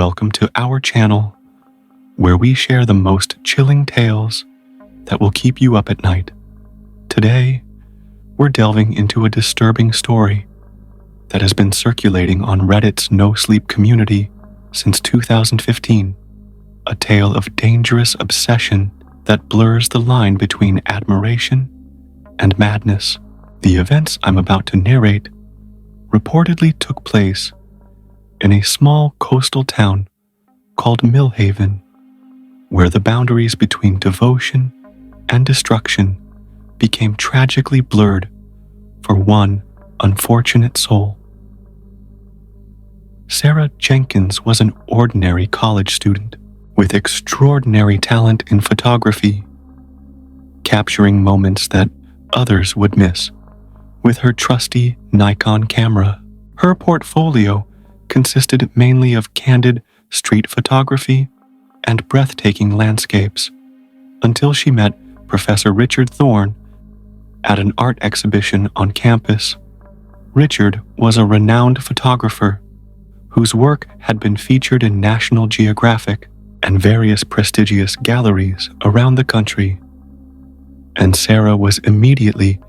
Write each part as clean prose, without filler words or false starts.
Welcome to our channel, where we share the most chilling tales that will keep you up at night. Today, we're delving into a disturbing story that has been circulating on Reddit's no-sleep community since 2015, a tale of dangerous obsession that blurs the line between admiration and madness. The events I'm about to narrate reportedly took place in a small coastal town called Millhaven, where the boundaries between devotion and destruction became tragically blurred for one unfortunate soul. Sarah Jenkins was an ordinary college student with extraordinary talent in photography, capturing moments that others would miss with her trusty Nikon camera. Her portfolio consisted mainly of candid street photography and breathtaking landscapes, until she met Professor Richard Thorne at an art exhibition on campus. Richard was a renowned photographer whose work had been featured in National Geographic and various prestigious galleries around the country, and Sarah was immediately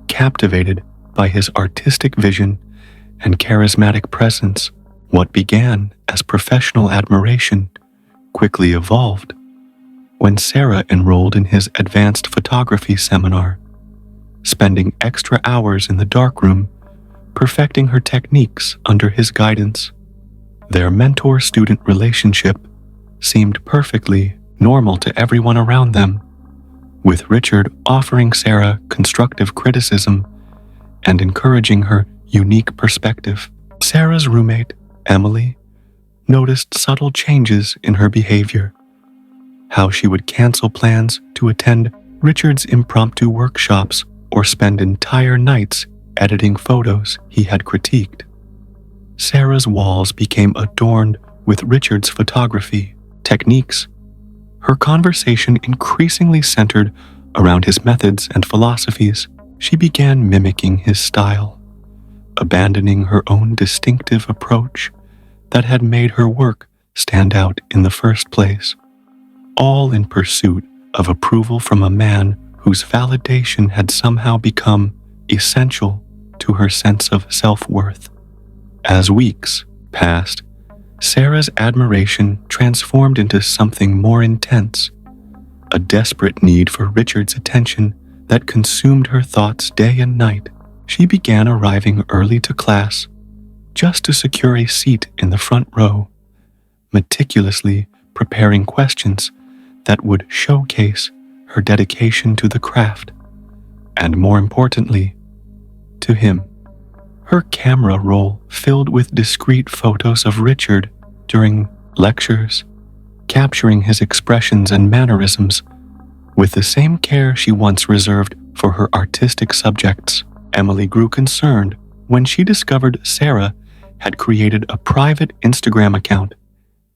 captivated by his artistic vision and charismatic presence. What began as professional admiration quickly evolved when Sarah enrolled in his advanced photography seminar, spending extra hours in the darkroom perfecting her techniques under his guidance. Their mentor-student relationship seemed perfectly normal to everyone around them, with Richard offering Sarah constructive criticism and encouraging her unique perspective. Sarah's roommate, Emily, noticed subtle changes in her behavior, how she would cancel plans to attend Richard's impromptu workshops or spend entire nights editing photos he had critiqued. Sarah's walls became adorned with Richard's photography techniques. Her conversation increasingly centered around his methods and philosophies. She began mimicking his style, abandoning her own distinctive approach that had made her work stand out in the first place, all in pursuit of approval from a man whose validation had somehow become essential to her sense of self-worth. As weeks passed, Sarah's admiration transformed into something more intense, a desperate need for Richard's attention that consumed her thoughts day and night. She began arriving early to class just to secure a seat in the front row, meticulously preparing questions that would showcase her dedication to the craft, and more importantly, to him. Her camera roll filled with discreet photos of Richard during lectures, capturing his expressions and mannerisms with the same care she once reserved for her artistic subjects. Emily grew concerned when she discovered Sarah had created a private Instagram account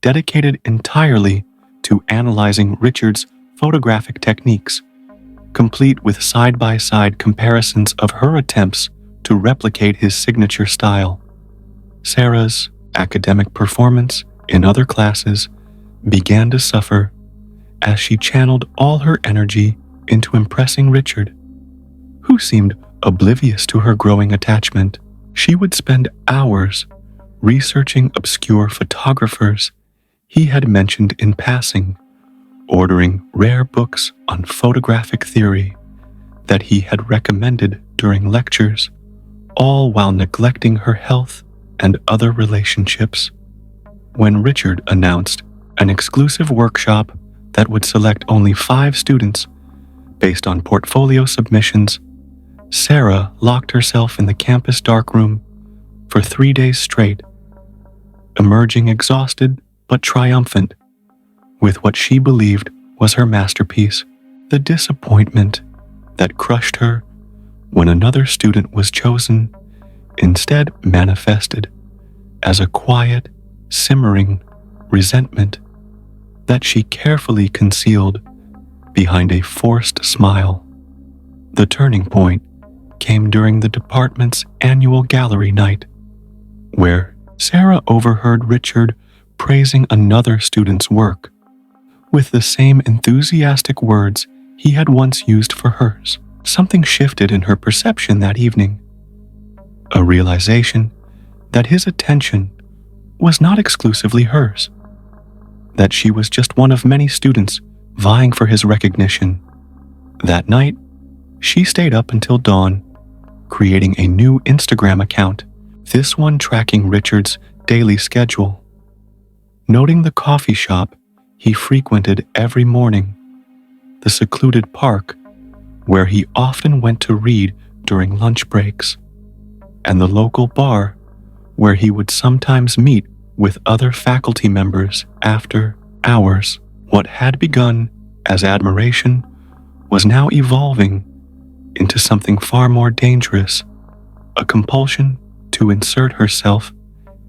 dedicated entirely to analyzing Richard's photographic techniques, complete with side-by-side comparisons of her attempts to replicate his signature style. Sarah's academic performance in other classes began to suffer as she channeled all her energy into impressing Richard, who seemed oblivious to her growing attachment. She would spend hours researching obscure photographers he had mentioned in passing, ordering rare books on photographic theory that he had recommended during lectures, all while neglecting her health and other relationships. When Richard announced an exclusive workshop that would select only 5 students based on portfolio submissions, Sarah locked herself in the campus darkroom for 3 days straight, emerging exhausted but triumphant with what she believed was her masterpiece. The disappointment that crushed her when another student was chosen instead manifested as a quiet, simmering resentment that she carefully concealed behind a forced smile. The turning point came during the department's annual gallery night, where Sarah overheard Richard praising another student's work with the same enthusiastic words he had once used for hers. Something shifted in her perception that evening. A realization that his attention was not exclusively hers, that she was just one of many students vying for his recognition. That night, she stayed up until dawn, creating a new Instagram account, this one tracking Richard's daily schedule. Noting the coffee shop he frequented every morning, the secluded park where he often went to read during lunch breaks, and the local bar where he would sometimes meet with other faculty members after hours. What had begun as admiration was now evolving into something far more dangerous, a compulsion to insert herself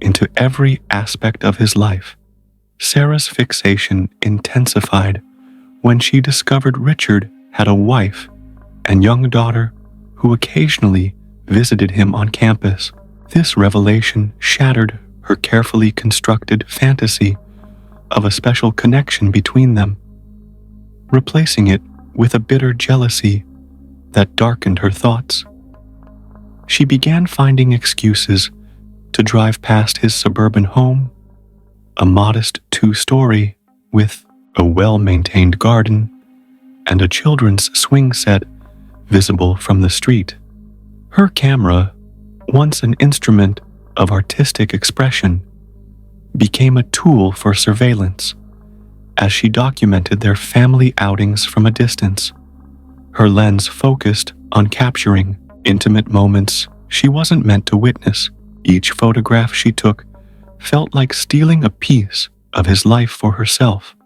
into every aspect of his life. Sarah's fixation intensified when she discovered Richard had a wife and young daughter who occasionally visited him on campus. This revelation shattered her carefully constructed fantasy of a special connection between them, replacing it with a bitter jealousy that darkened her thoughts. She began finding excuses to drive past his suburban home, a modest 2-story with a well-maintained garden and a children's swing set visible from the street. Her camera, once an instrument of artistic expression, became a tool for surveillance as she documented their family outings from a distance. Her lens focused on capturing intimate moments she wasn't meant to witness. Each photograph she took felt like stealing a piece of his life for herself,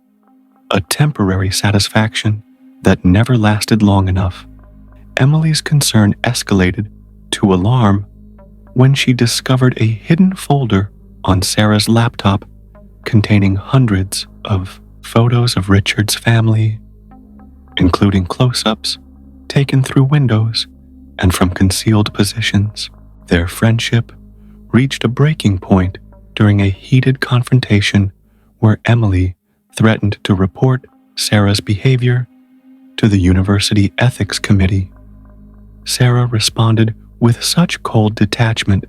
a temporary satisfaction that never lasted long enough. Emily's concern escalated to alarm when she discovered a hidden folder on Sarah's laptop containing hundreds of photos of Richard's family, including close-ups taken through windows and from concealed positions. Their friendship reached a breaking point during a heated confrontation where Emily threatened to report Sarah's behavior to the university ethics committee. Sarah responded with such cold detachment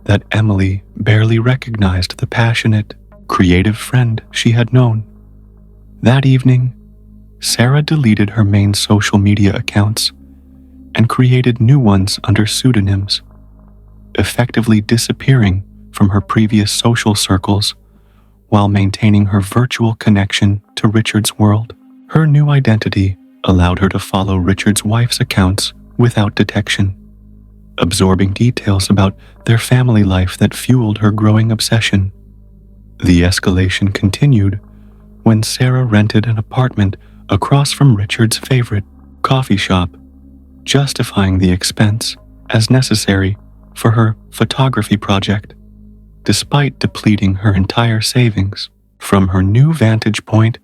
that Emily barely recognized the passionate, creative friend she had known. That evening, Sarah deleted her main social media accounts and created new ones under pseudonyms, effectively disappearing from her previous social circles while maintaining her virtual connection to Richard's world. Her new identity allowed her to follow Richard's wife's accounts without detection, absorbing details about their family life that fueled her growing obsession. The escalation continued when Sarah rented an apartment across from Richard's favorite coffee shop, justifying the expense as necessary for her photography project, despite depleting her entire savings. From her new vantage point,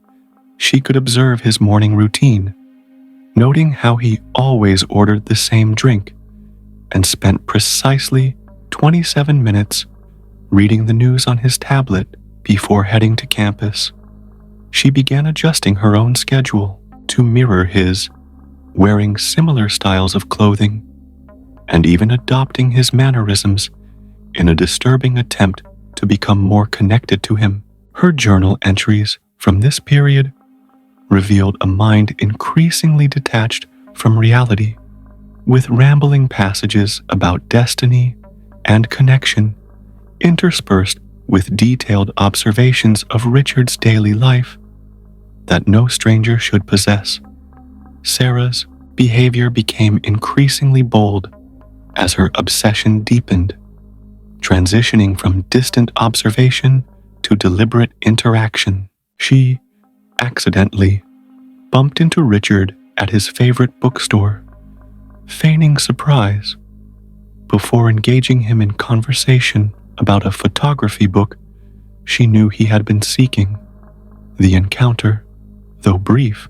she could observe his morning routine, noting how he always ordered the same drink and spent precisely 27 minutes reading the news on his tablet before heading to campus. She began adjusting her own schedule to mirror his, wearing similar styles of clothing, and even adopting his mannerisms in a disturbing attempt to become more connected to him. Her journal entries from this period revealed a mind increasingly detached from reality, with rambling passages about destiny and connection, interspersed with detailed observations of Richard's daily life that no stranger should possess. Sarah's behavior became increasingly bold as her obsession deepened, transitioning from distant observation to deliberate interaction. She accidentally bumped into Richard at his favorite bookstore, feigning surprise, before engaging him in conversation about a photography book she knew he had been seeking. The encounter, though brief,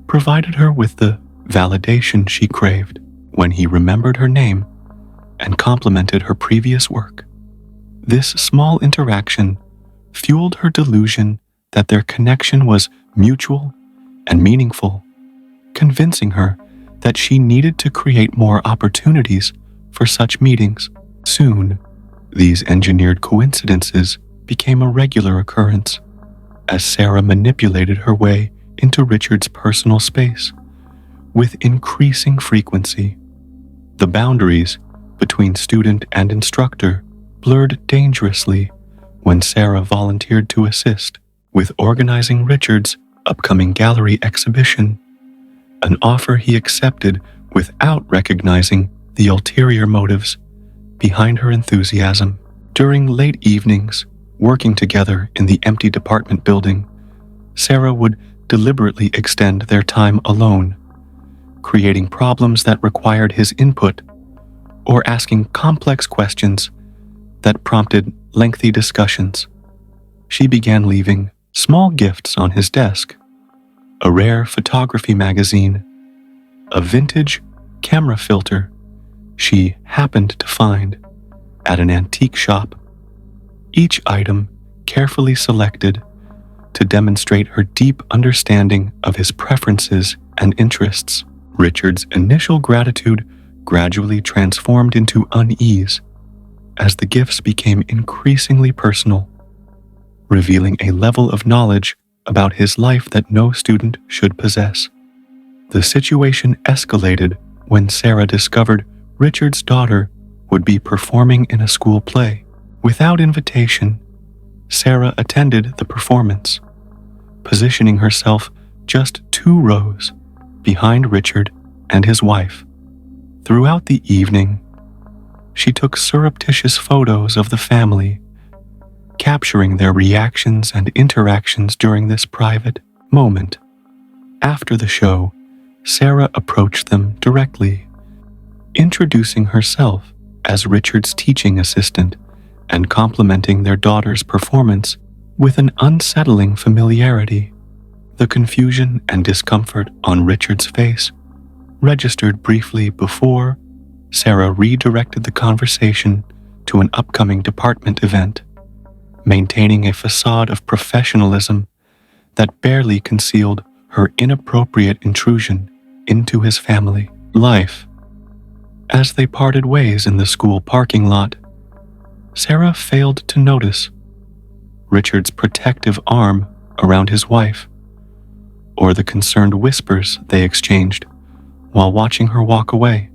provided her with the validation she craved when he remembered her name and complimented her previous work. This small interaction fueled her delusion that their connection was mutual and meaningful, convincing her that she needed to create more opportunities for such meetings. Soon, these engineered coincidences became a regular occurrence as Sarah manipulated her way into Richard's personal space with increasing frequency. The boundaries between student and instructor blurred dangerously when Sarah volunteered to assist with organizing Richard's upcoming gallery exhibition, an offer he accepted without recognizing the ulterior motives behind her enthusiasm. During late evenings, working together in the empty department building, Sarah would deliberately extend their time alone, creating problems that required his input or asking complex questions that prompted lengthy discussions. She began leaving small gifts on his desk: a rare photography magazine, a vintage camera filter she happened to find at an antique shop, each item carefully selected to demonstrate her deep understanding of his preferences and interests. Richard's initial gratitude gradually transformed into unease as the gifts became increasingly personal, revealing a level of knowledge about his life that no student should possess. The situation escalated when Sarah discovered Richard's daughter would be performing in a school play. Without invitation, Sarah attended the performance, positioning herself just 2 rows behind Richard and his wife. Throughout the evening, she took surreptitious photos of the family, capturing their reactions and interactions during this private moment. After the show, Sarah approached them directly, introducing herself as Richard's teaching assistant and complimenting their daughter's performance with an unsettling familiarity. The confusion and discomfort on Richard's face registered briefly before Sarah redirected the conversation to an upcoming department event, maintaining a facade of professionalism that barely concealed her inappropriate intrusion into his family life. As they parted ways in the school parking lot, Sarah failed to notice Richard's protective arm around his wife, or the concerned whispers they exchanged while watching her walk away.